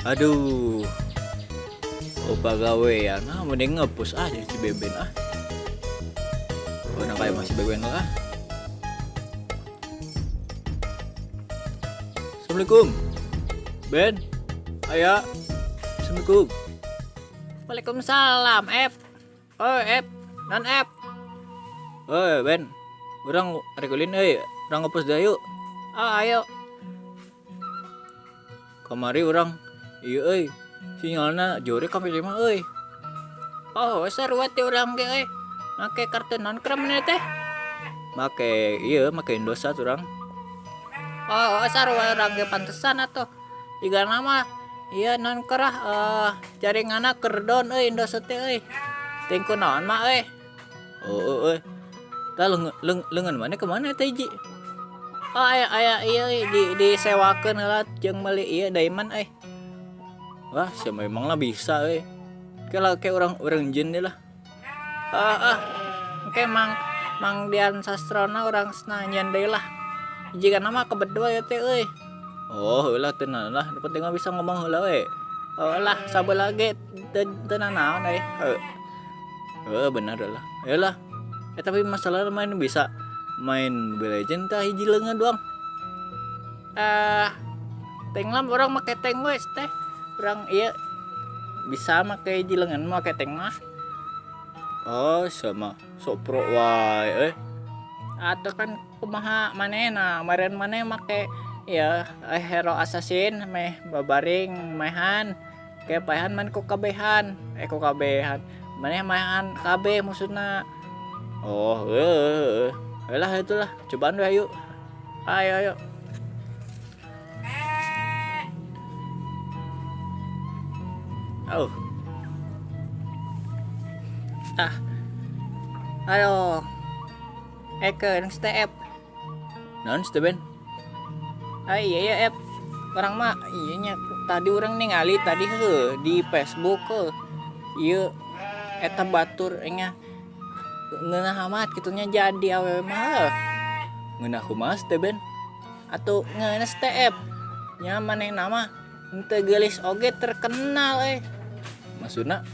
Aduh, pagawean mending ngepus aja si Beben Orang kayak masih Beben lah. Assalamualaikum. Ben. Ayah. Assalamualaikum. Waalaikumsalam, Ep, non Ep. Ben. Orang rekulin orang ngepus dah yuk. Oh, ayo. Kamari orang iya sinyalna jore kami 5 Oh, sarwati urang ge make kartu non kram nih teh. Make Indosat orang. Oh, sarwa urang ge pantesan atuh. Tiga nama iya non kerah jaringana kerdon Indosat teh Tingku naon mah Tah lengan mana kemana teh ji? Oh, aya iya disewakeun heula jeung meuli ieu Daiman Wah, siapa memang lah bisa Kayak orang jin deh lah. Oke mang Dian Sastrona orang senanyan deui lah. Jika nama kebedua ya teh Oh, heula tenan lah, nu penting mah bisa ngomong heula Oh lah sabeula ge teu nanaon benar lah. Yalah. Tapi masalahnya bisa main Mobile Legends tah hiji leungeun doang. Teng lah orang make teng wes teh. Orang iya bisa make hiji leungeun make teng mah. Oh, sama sok pro wae Atuh kan kumaha manehna, maren maneh make ya hero assassin meh babaring mehan ke paehan man ku kabehan maneh mehan KB maksudna. Oh, ayolah itulah, cobaan deh yuk. Ayo. Oh. Ayo. Eke step. Naon Ben? Iya orang mah iya tadi orang ningali tadi di Facebook iya eta batur nya ngeunah amat kitunya jadi awewe mah Ngeunah kumaha Ben? atuh ngeunah step nya maneh nama henteu geulis oge terkenal Maksudna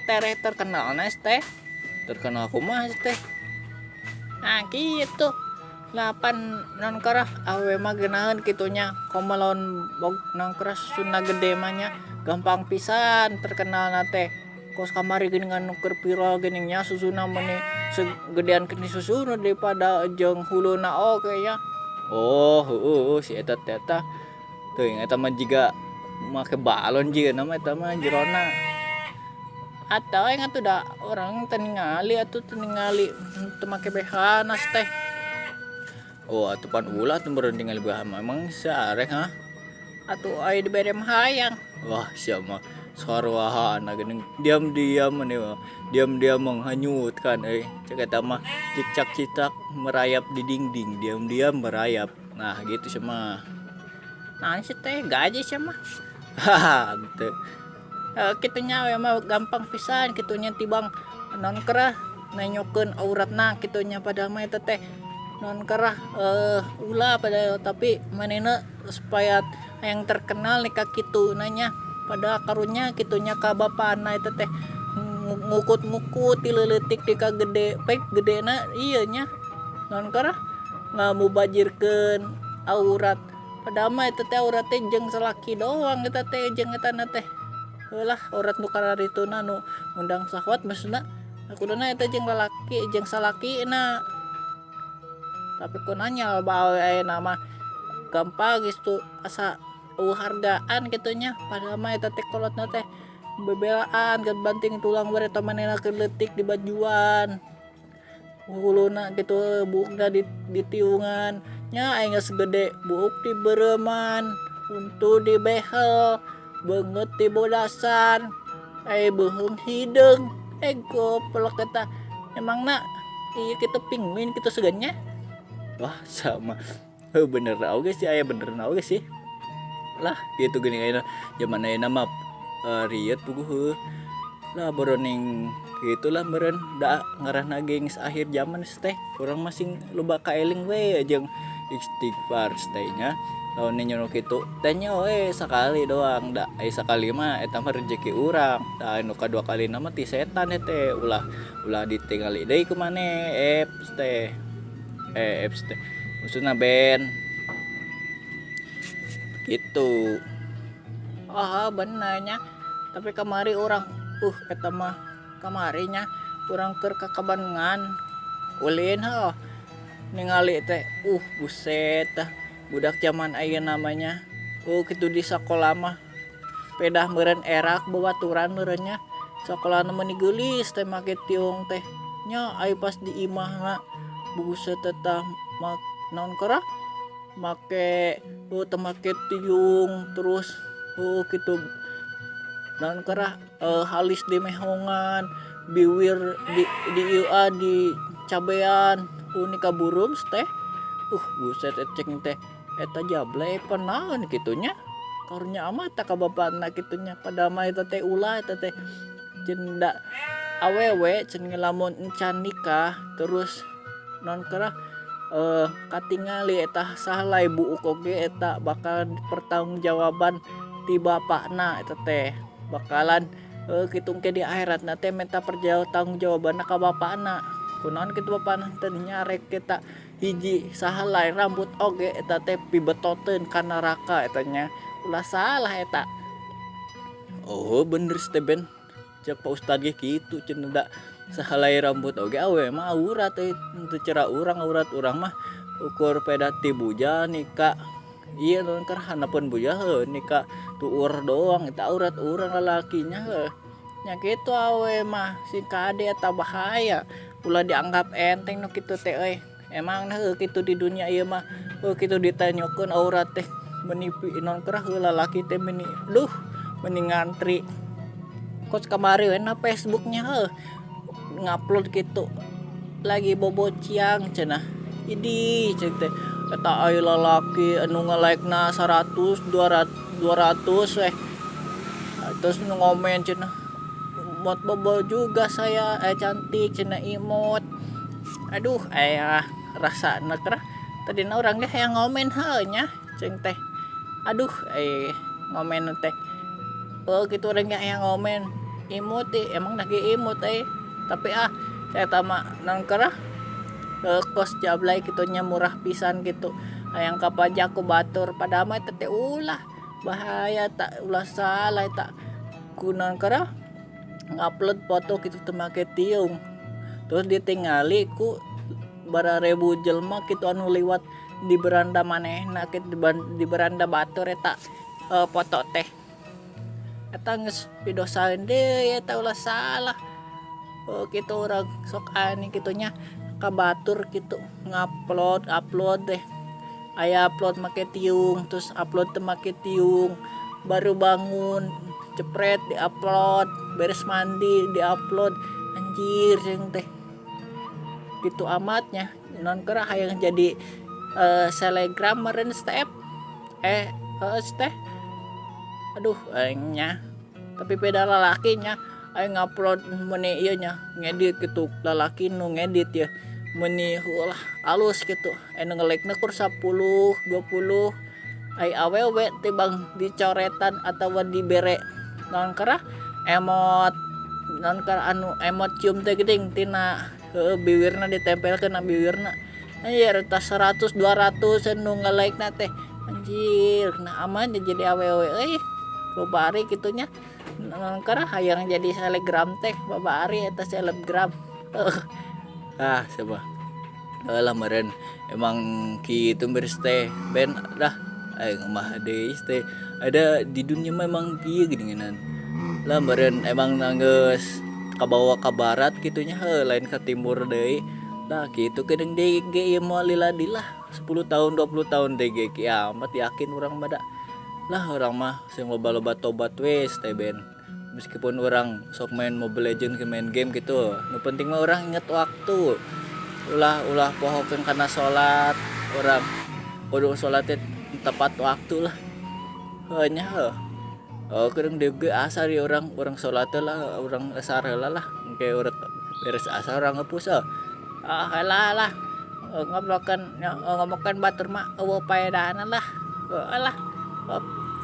tereh terkenal teh terkenal kumaha teh? nah gitu 8 non kerah awewe mah geunaheun kitunya komo lawan bog non kerah susuna gede mah nya gampang pisan terkenal teh kos kamari geuningan nuker viral geuning nya susuna meni segedean kini susuna daripada jeung huluna oge ya. Oh, si eta teuing eta mah jiga make balon jiga nama eta mah jerona. Atau yang atuh da orang teu ningali teu make behanas teh. Oh, atupan ulah tuh meureun ningali bahan memang sarek Atuh aya dibere mah hayang. Wah, siapa sarwahan geuning diam-diam mah diam-diam menghanyutkan cek eta mah cicak-cicak merayap di dinding diam-diam merayap. Nah, gitu sama. Nah, sih teh gaji sih mah. Haha, teu. Kitunya we mah gampang pisan kitunya tibang non kerah nanyokeun auratna kitunya padahal mah eta teh non kerah ulah padahal tapi manehna supaya yang terkenal nika kitu nanya pada karunya kitunya ka bapana eta teh ngukut-ngukut tileutik di ka gede pek gedena ieu nya non kerah ngamubajirkeun aurat padahal mah eta teh aurat teh jeung salaki doang eta teh jeung etana teh lah aurat nu kararituna nu ngundang syahwat maksudna kuduna eta jeung lalaki jeung salakina tapi kunanya bae aya nama gampang gitu asa hargaan kitunya padahal mah eta teh kolotna teh bebelaan kan banting tulang bare manehna keur leutik di bajuan huluna gitu buukna di tiungan nya aya geus gede buuk di beureman untu di behel beungeut di bodasan beheung hideung goblok eta emangna ieu kitu pingwin kitu segennya. Wah, sama. Bener oge sih aya bener oge sih. Lah, gitu geuning ayeuna zaman ayeuna mah riet puguh lah boroning gitulah meureun da ngaranna ge geus akhir zaman teh urang masing loba kaeling we jeung istighfar staynya lawan nyono kitu tanya sekali doang da sekali mah eta mah rezeki urang da anu kadua kali nama ti setan teh ulah ditinggali deui ku maneh apps teh maksudna Ben gitu. Benernya tapi kamari orang eta mah kamarinya kurang keur kakabangan ulin ningali teh buset tah budak zaman aya namanya kitu di sakola mah pedah meureun erak babaturan meureunnya sakola meni geulis teh make tiung teh nya aya pas di imahna buset tah naon kara make teu make tiung terus kitu naon kara halis di mehongan biwir di di cabean ni kaburum teh buset cek teh eta jable panaon kitunya karunya amat tak ka bapana kitunya pada mah eta teh ulah eta teh cendak awewe cenah ngelamun encan nikah terus naon kara katingali eta salah ibu oge eta bakalan pertanggungjawaban ti bapakna eta teh bakalan kitu ke di akhiratna teh minta pertanggungjawabanna ka bapakna kunaon kitu bapakna teh nyarek kita hiji saha lain rambut oge eta teh pibetoteun ka neraka eta nya ulah salah eta. Bener teh Ben cek Pak Ustad ge kitu cenah da sahalai rambut oge awe mah aurat teu cara urang aurat urang mah ukur peda ti buja nika ieu naon keur hanapeun buja nika tuur doang eta aurat urang lalakinya nya kitu awe mah si kade eta bahaya ulah dianggap enteng nu kitu teh emang kitu di dunia ieu mah kitu ditanyakeun aurat teh meni naon keur lalaki teh meni ngantri kos kamari we na Facebooknya ngupload gitu lagi bobo ciang cenah idi cek teh eta aya lalaki anu nge-like-na 100 200 terus ngomen cenah mot bobo juga saya cantik cenah imut aduh rasa nekra tadina urang ge hayang ngomen nya ceng teh aduh ngomen teh gitu urang ge hayang ngomen imut emang lagi imut tapi saya tama nang kerah kos jablay kitunya murah pisan gitu hayang kapajak ku batur padahal mah teh ulah bahaya tak ulah salah tak kunaon kerah ngupload foto kitu teu make tiung terus ditingali ku bararebu jelema kitu anu liwat di beranda manehna kitu di beranda batur eta foto teh eta geus pidosaeun deui eta ulah salah kitu urang sok ani kitunya ka batur kitu upload deh aya upload make tiung terus upload teu make tiung baru bangun cepret di-upload beres mandi di-upload anjir jeung teh gitu amatnya non keur hayang jadi selebgram meureun step teh aduh nya tapi beda lalakinya aya ngupload meuni ieu nya ngedit kitu lalaki nu ngedit ya meuni ulah alus kitu anu nge-like-na kur 10 20 aya awewe tibang dicoretan atawa dibere naon kara emot naon kara anu emot cium teh geuning tina bibirna ditempelkeun na bibirna anjir tas 100 200 anu nge-like-na teh anjir nah aman jadi awewe babari kitunya karena hayang jadi selebgram teh babari eta selebgram coba lah meureun emang kitu beres teh Ben dah mah deui teh ada di dunia memang kieu geuningan lah meureun emang geus kabawa ka barat kitunya lain ka timur deui lah kitu kedeung deui ge ieu moal liladilah 10 tahun 20 tahun deui ge kiamat yakin urang mah da lah orang mah sing loba-loba tobat wes teh Ben meskipun orang sok main Mobile Legends ke main game gitu nu penting mah orang inget waktu ulah pohokeun kana salat orang kudu salat tepat waktu lah nya kedeung deui ge asar di orang salat lah orang asar heula lah engke urang beres asar orang ngepus heula lah ngobrokan ngomongkan batur mah eueuh paedahan lah. Alah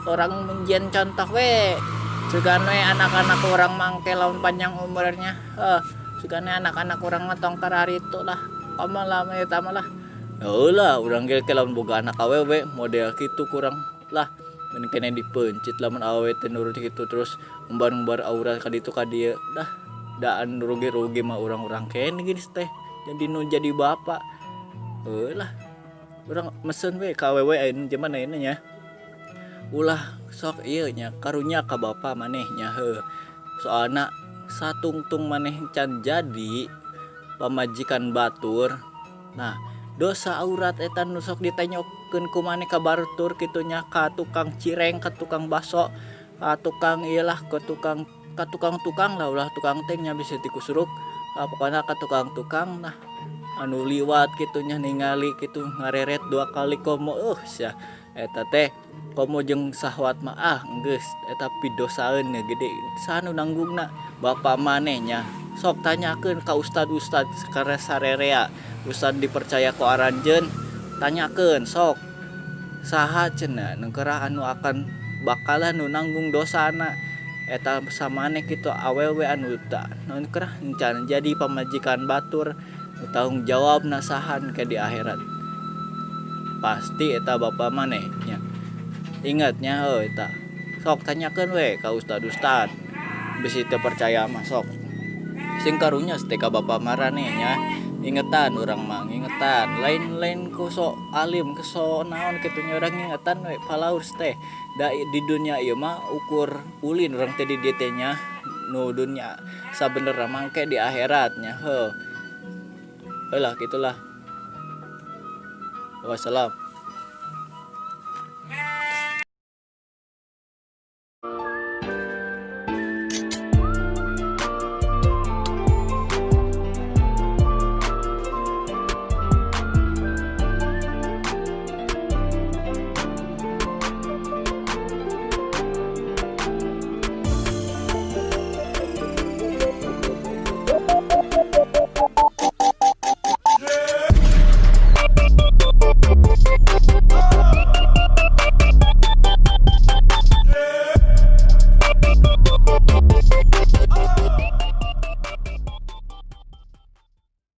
orang menjian contoh we sugan we anak-anak orang mangke laun panjang umurnya sugan we anak-anak orang matong karari itu lah pamalah eta mah lah. Lah urang ge lamun boga anak awewe model kitu kurang lah mun kene dipencit lamun awewe teh nurut kitu terus umbar-umbar aura ka ditu ka dieu dah daan rugi-rugi mah urang-urang kene geus teh jadi nu jadi bapak. Lah urang mesen we ka awewe ayeuna zaman ayeuna nya ulah sok ieu nya karunya ka bapa maneh nya soalna satungtung maneh can jadi pamajikan batur. Nah dosa aurat eta nu sok ditanyakeun ku maneh ka batur kitu nya ka tukang cireng ka tukang baso ka tukang iyalah ka tukang lah ulah tukang teh nya bisa dikusruk pokona ka tukang nah anu liwat kitu nya ningali kitu ngareret 2 kali komo sia eta teh komo jeung sahwat mah geus eta pidosaeun gede sanu nanggungna bapa maneh nya sok tanyakeun ka ustad-ustad sararea ustad dipercaya ku aranjeun tanyakeun sok saha cenah nu kera anu akan bakalan nu nanggung dosana eta samaneh kitu awewe anu tah naon kera encan jadi pamajikan batur nu tanggung jawabna sahan ke di akhirat pasti eta bapa maneh nya ingat nya eta sok tanyakeun we ka ustad-ustad bisi teu percaya mah sok sing karunya teh ka bapa marane nya ingetan urang mah ingetan lain ku sok alim ku sok naon kitu nya urang ingetan we palaus teh da di dunia ieu mah ukur ulin urang teh di dieu teh nya nu dunya sabenerna mangke di akhirat nya heuh lah gitulah wassalam.